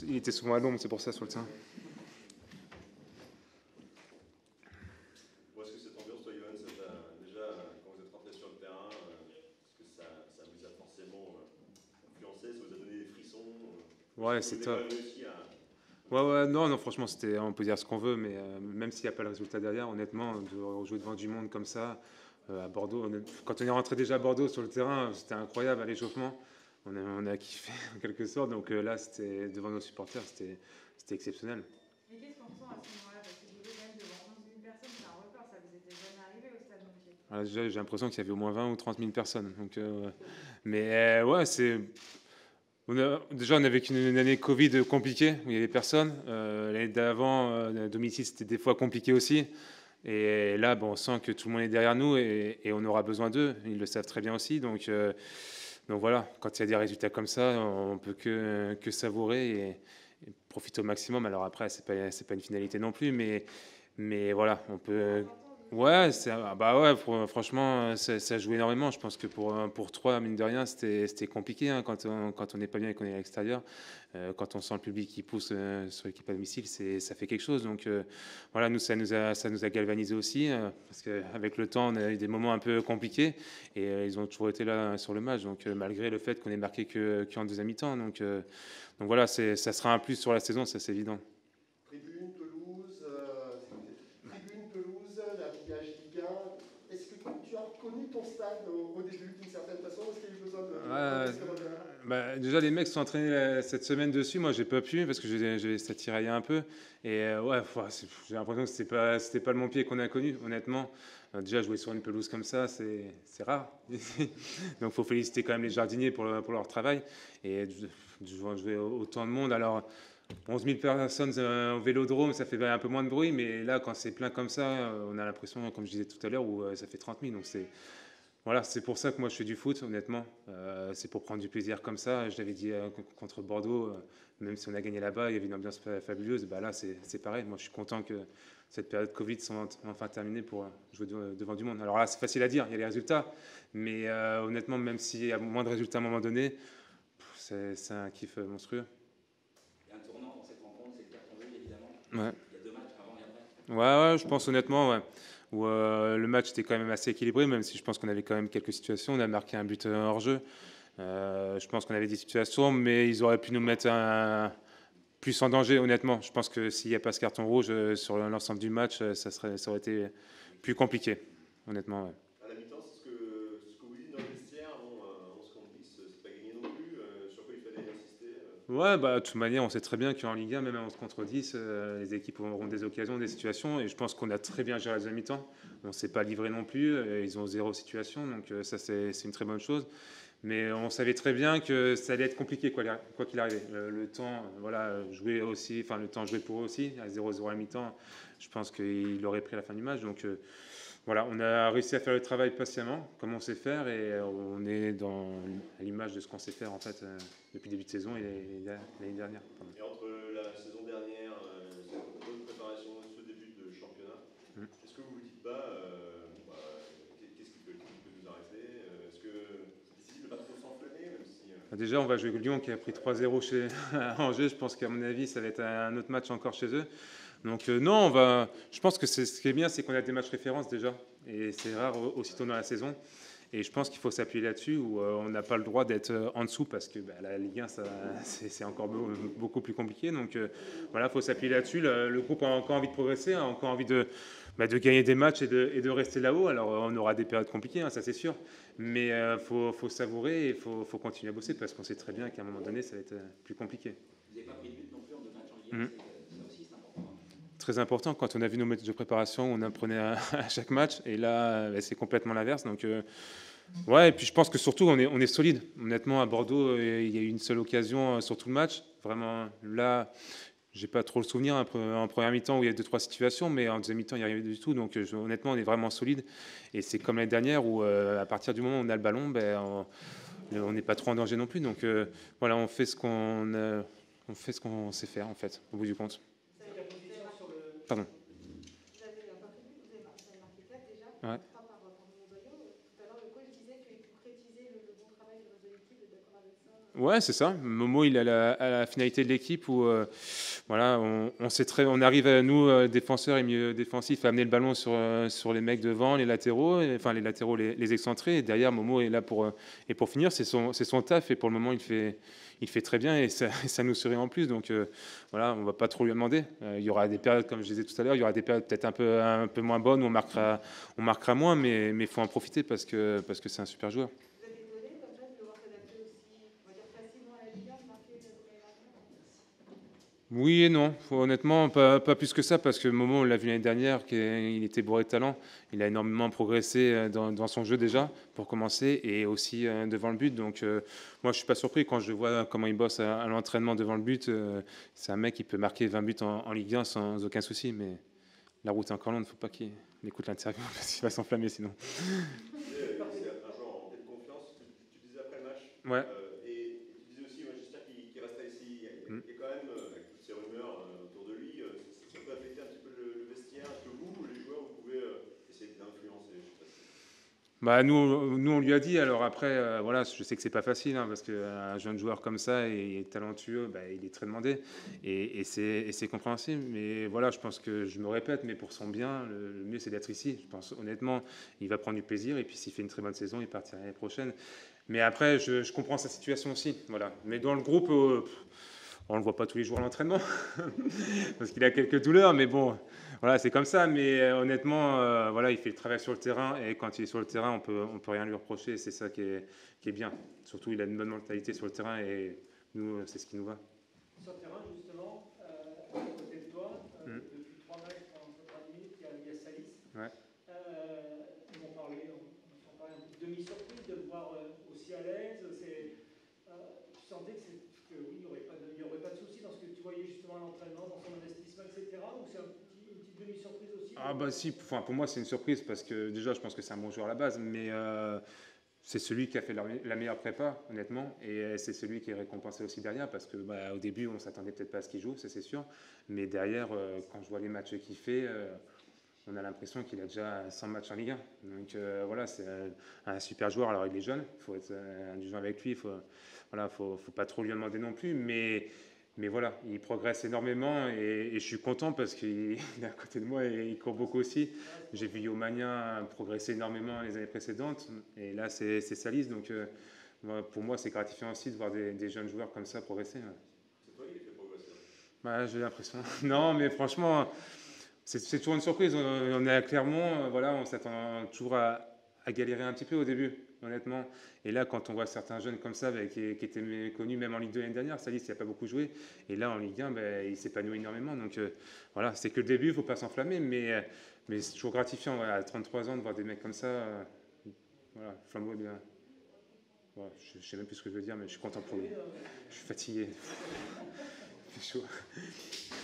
il était souvent à l'ombre, c'est pour ça sur le terrain. Est-ce que cette ambiance, toi, Johan, déjà, quand vous êtes rentré sur le terrain, est-ce que ça vous a forcément influencé, ça vous a donné des frissons Ouais, c'est top. Réussi à... Ouais, non, franchement, on peut dire ce qu'on veut, mais même s'il n'y a pas le résultat derrière, honnêtement, de jouer devant du monde comme ça, à Bordeaux, quand on est rentré déjà à Bordeaux sur le terrain, c'était incroyable à l'échauffement. On a kiffé en quelque sorte, donc là, c'était devant nos supporters, c'était exceptionnel. Mais qu'est-ce qu'on ressent à ce moment-là? Parce que jouer quand même devant 11 000 personnes, c'est un record, ça vous était jamais arrivé au Stade Montier. Déjà, j'ai l'impression qu'il y avait au moins 20 ou 30 000 personnes. Donc, mais ouais, déjà, on avait une année Covid compliquée, où il y avait personne. L'année d'avant, 2006, c'était des fois compliqué aussi. Et là, bon, on sent que tout le monde est derrière nous et on aura besoin d'eux. Ils le savent très bien aussi. Donc voilà, quand il y a des résultats comme ça, on peut que savourer et profiter au maximum. Alors après, c'est pas une finalité non plus, mais voilà, on peut. Ouais, bah ouais, franchement, ça joue énormément. Je pense que pour 3, mine de rien, c'était compliqué hein, quand on n'est pas bien et qu'on est à l'extérieur. Quand on sent le public qui pousse sur l'équipe à domicile, ça fait quelque chose. Donc voilà, nous, ça nous a galvanisé aussi, parce qu'avec le temps, on a eu des moments un peu compliqués et ils ont toujours été là sur le match. Donc malgré le fait qu'on ait marqué qu'en deuxième mi-temps. Donc voilà, ça sera un plus sur la saison, ça c'est évident. Tu as reconnu ton stade au début d'une certaine façon? Est-ce qu'il y a eu besoin de... Déjà, les mecs se sont entraînés cette semaine dessus. Moi, j'ai pas pu parce que ça tiraillait un peu. Et j'ai l'impression que c'était pas le mon pied qu'on a connu, honnêtement. Déjà, jouer sur une pelouse comme ça, c'est rare. Donc, il faut féliciter quand même les jardiniers pour leur travail. Et de jouer autant de monde. Alors, 11 000 personnes au vélodrome, ça fait un peu moins de bruit, mais là, quand c'est plein comme ça, on a l'impression, comme je disais tout à l'heure, où ça fait 30 000. Donc voilà, c'est pour ça que moi je fais du foot, honnêtement. C'est pour prendre du plaisir comme ça. Je l'avais dit contre Bordeaux, même si on a gagné là-bas, il y avait une ambiance fabuleuse. Bah là, c'est pareil. Moi, je suis content que cette période Covid soit enfin terminée pour jouer devant du monde. Alors là, c'est facile à dire, il y a les résultats, mais honnêtement, même s'il y a moins de résultats à un moment donné, c'est un kiff monstrueux. Ouais. Il y a 2 matchs avant et après. Ouais, je pense honnêtement, ouais. Où le match était quand même assez équilibré, même si je pense qu'on avait quand même quelques situations. On a marqué un but hors jeu. Je pense qu'on avait des situations, mais ils auraient pu nous mettre plus en danger, honnêtement. Je pense que s'il n'y a pas ce carton rouge sur l'ensemble du match, ça aurait été plus compliqué, honnêtement. Ouais. À la mi-temps, c'est ce que vous dites dans le vestiaire, 11 contre 10, c'est pas gagné non plus. Sur quoi il fallait insister Ouais, de toute manière, on sait très bien qu'en Ligue 1, même à 11 contre 10, les équipes auront des occasions, des situations. Et je pense qu'on a très bien géré la deuxième mi-temps. On ne s'est pas livré non plus. Ils ont 0 situation. Donc ça, c'est une très bonne chose. Mais on savait très bien que ça allait être compliqué, quoi qu'il arrive. Le temps, jouer aussi, le temps joué pour eux aussi, à 0-0 à mi-temps, je pense qu'il aurait pris la fin du match. Donc voilà, on a réussi à faire le travail patiemment, comme on sait faire, et on est à l'image de ce qu'on sait faire en fait depuis le début de saison et l'année dernière. Pardon. Et entre la saison dernière, cette bonne préparation, ce début de championnat, est-ce que vous vous dites pas, qu'est-ce qui peut nous arrêter? Est-ce que c'est difficile de ne pas trop s'enflammer, même si... Déjà, on va jouer Lyon qui a pris 3-0 chez Angers. Je pense qu'à mon avis, ça va être un autre match encore chez eux. Donc non, je pense que ce qui est bien, c'est qu'on a des matchs références déjà. Et c'est rare aussitôt dans la saison. Et je pense qu'il faut s'appuyer là-dessus, où on n'a pas le droit d'être en dessous, parce que la Ligue 1, c'est encore beaucoup plus compliqué. Donc voilà, il faut s'appuyer là-dessus. Le groupe a encore envie de progresser, a encore envie de gagner des matchs et de rester là-haut. Alors on aura des périodes compliquées, hein, ça c'est sûr. Mais il faut savourer et il faut continuer à bosser, parce qu'on sait très bien qu'à un moment donné, ça va être plus compliqué. Vous n'avez pas pris de but non plus en 2 matchs en Ligue 1, ça aussi c'est important. Très important. Quand on a vu nos matchs de préparation, on apprenait à chaque match, et là, c'est complètement l'inverse. Donc, ouais. Et puis je pense que surtout, on est solide. Honnêtement, à Bordeaux, il y a eu une seule occasion sur tout le match. Vraiment, là, j'ai pas trop le souvenir en première mi-temps où il y a 2-3 situations, mais en deuxième mi-temps, il n'y a rien du tout. Donc, honnêtement, on est vraiment solide. Et c'est comme l'année dernière où, à partir du moment où on a le ballon, on n'est pas trop en danger non plus. Donc, voilà, on fait ce qu'on sait faire en fait, au bout du compte. Pardon. Vous avez marqué 4 déjà, 3 Ouais. par Montbaillon. Tout à l'heure, le coach disait qu'il concrétisait le bon travail de l'équipe, d'accord avec ça? Ouais, c'est ça. Momo, il est à la finalité de l'équipe où voilà, on arrive à nous, défenseurs et milieux défensifs, à amener le ballon sur les mecs devant, les latéraux, enfin les latéraux, les excentrés. Et derrière, Momo est là pour finir. C'est son taf et pour le moment, il fait très bien et ça nous sourit en plus. Donc voilà, on va pas trop lui demander. Il y aura des périodes, comme je disais tout à l'heure, il y aura des périodes peut-être un peu moins bonnes où on marquera moins, mais il faut en profiter parce que c'est un super joueur. Vous êtes étonné comme ça de le voir s'adapter aussi, on va dire facilement à la Ligue 1, de marquer comme il a marqué? Oui et non, honnêtement, pas plus que ça, parce que Momo, on l'a vu l'année dernière, qu'il était bourré de talent. Il a énormément progressé dans son jeu déjà, pour commencer, et aussi devant le but. Donc moi, je suis pas surpris quand je vois comment il bosse à l'entraînement devant le but. C'est un mec qui peut marquer 20 buts en Ligue 1 sans aucun souci, mais la route est encore longue, il ne faut pas qu'il écoute l'interview, parce qu'il va s'enflammer sinon. C'est un joueur en pleine confiance. Tu disais après le match. Ouais. Et tu disais aussi, moi, j'espère qu'il restera ici. Il y a quand même, avec toutes ces rumeurs autour de lui, ça peut affecter un petit peu le vestiaire. Est-ce que vous, les joueurs, vous pouvez essayer d'influencer? Je sais pas si... Bah, nous, on lui a dit. Alors après, voilà, je sais que c'est pas facile, hein, parce qu'un jeune joueur comme ça et talentueux, bah, il est très demandé et c'est compréhensible. Mais voilà, je pense que je me répète, mais pour son bien, le mieux c'est d'être ici. Je pense honnêtement, il va prendre du plaisir et puis s'il fait une très bonne saison, il partira l'année prochaine. Mais après, je comprends sa situation aussi, voilà. Mais dans le groupe, on le voit pas tous les jours à l'entraînement parce qu'il a quelques douleurs, mais bon. Voilà, c'est comme ça, mais honnêtement, voilà, il fait le travail sur le terrain et quand il est sur le terrain, on peut rien lui reprocher. C'est ça qui est bien. Surtout, il a une bonne mentalité sur le terrain et nous, c'est ce qui nous va. Sur le terrain, justement, à côté de toi, depuis 3 matchs pendant 7 minutes, il y a Salis. Ouais. On s'en parlait un peu de demi-surprise de le voir aussi à l'aise. Tu sentais que oui, il n'y aurait pas de souci dans ce que tu voyais justement à l'entraînement, dans son investissement, etc. Ou c'est une petite demi-surprise aussi? Ah bah si, enfin, pour moi c'est une surprise parce que déjà je pense que c'est un bon joueur à la base, mais c'est celui qui a fait la meilleure prépa, honnêtement, et c'est celui qui est récompensé aussi derrière parce que bah, au début on s'attendait peut-être pas à ce qu'il joue, ça c'est sûr, mais derrière quand je vois les matchs qu'il fait, on a l'impression qu'il a déjà 100 matchs en Ligue 1. Donc voilà, c'est un super joueur. Alors il est jeune, il faut être indulgent avec lui, voilà, faut pas trop lui en demander non plus, mais voilà, il progresse énormément et je suis content parce qu'il est à côté de moi et il court beaucoup aussi. J'ai vu Yomania progresser énormément les années précédentes et là c'est Salis, donc pour moi c'est gratifiant aussi de voir des jeunes joueurs comme ça progresser. Ouais. C'est toi qui les fait progresser? Bah, j'ai l'impression. Non, mais franchement, c'est toujours une surprise. On est à Clermont, voilà, on s'attend toujours à galérer un petit peu au début, honnêtement. Et là, quand on voit certains jeunes comme ça, qui étaient méconnus même en Ligue 2 l'année dernière, Salis, il n'a pas beaucoup joué. Et là, en Ligue 1, il s'épanouit énormément. Donc voilà, c'est que le début, il ne faut pas s'enflammer, mais c'est toujours gratifiant voilà, à 33 ans de voir des mecs comme ça. Voilà, flambeau bien. Ouais, je ne sais même plus ce que je veux dire, mais je suis content pour lui. Je suis fatigué. Il fait chaud.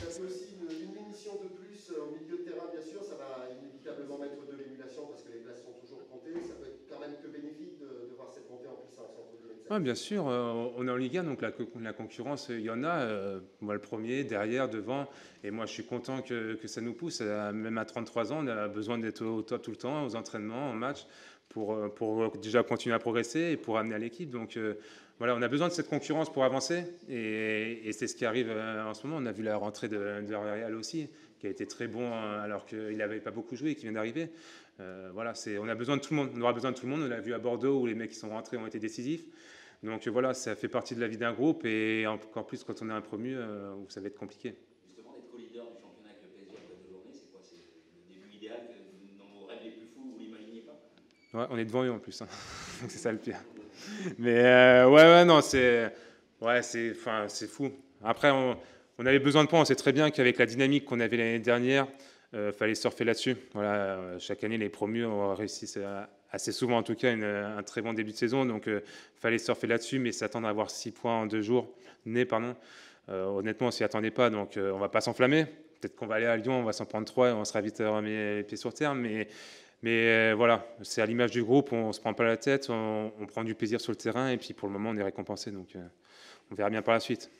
Ça fait aussi une émission de plus au milieu de terrain, bien sûr. Ça va inévitablement mettre de l'émulation parce que les places sont toujours comptées. Ça peut être quand même que bénéfique de voir cette montée en puissance entre guillemets. Oui, bien sûr. On est en Ligue 1, donc la concurrence, il y en a. Moi, le premier, derrière, devant. Et moi, je suis content que ça nous pousse. Même à 33 ans, on a besoin d'être au top tout le temps, aux entraînements, en match, pour déjà continuer à progresser et pour amener à l'équipe. Donc, voilà, on a besoin de cette concurrence pour avancer et c'est ce qui arrive en ce moment. On a vu la rentrée de Real aussi, qui a été très bon alors qu'il n'avait pas beaucoup joué et qui vient d'arriver. Voilà, on a besoin de tout le monde. On aura besoin de tout le monde. On l'a vu à Bordeaux où les mecs qui sont rentrés ont été décisifs. Donc voilà, ça fait partie de la vie d'un groupe et encore plus quand on est un promu où ça va être compliqué. Justement, d'être co-leader du championnat avec le PSG après 2 journées, c'est quoi? C'est le début idéal dans vos rêves les plus fous, vous n'imaginez pas? Ouais, on est devant eux en plus. Hein. C'est ça le pire. Mais ouais, non, c'est fou. Après, on avait besoin de points. On sait très bien qu'avec la dynamique qu'on avait l'année dernière, fallait surfer là-dessus. Voilà, chaque année, les promus ont réussi assez souvent, en tout cas, un très bon début de saison. Donc, fallait surfer là-dessus, mais s'attendre à avoir 6 points en 2 jours. Honnêtement, on s'y attendait pas. Donc, on va pas s'enflammer. Peut-être qu'on va aller à Lyon, on va s'en prendre 3 et on sera vite remis les pieds sur terre. Mais voilà, c'est à l'image du groupe, on ne se prend pas la tête, on prend du plaisir sur le terrain et puis pour le moment on est récompensé, donc on verra bien par la suite.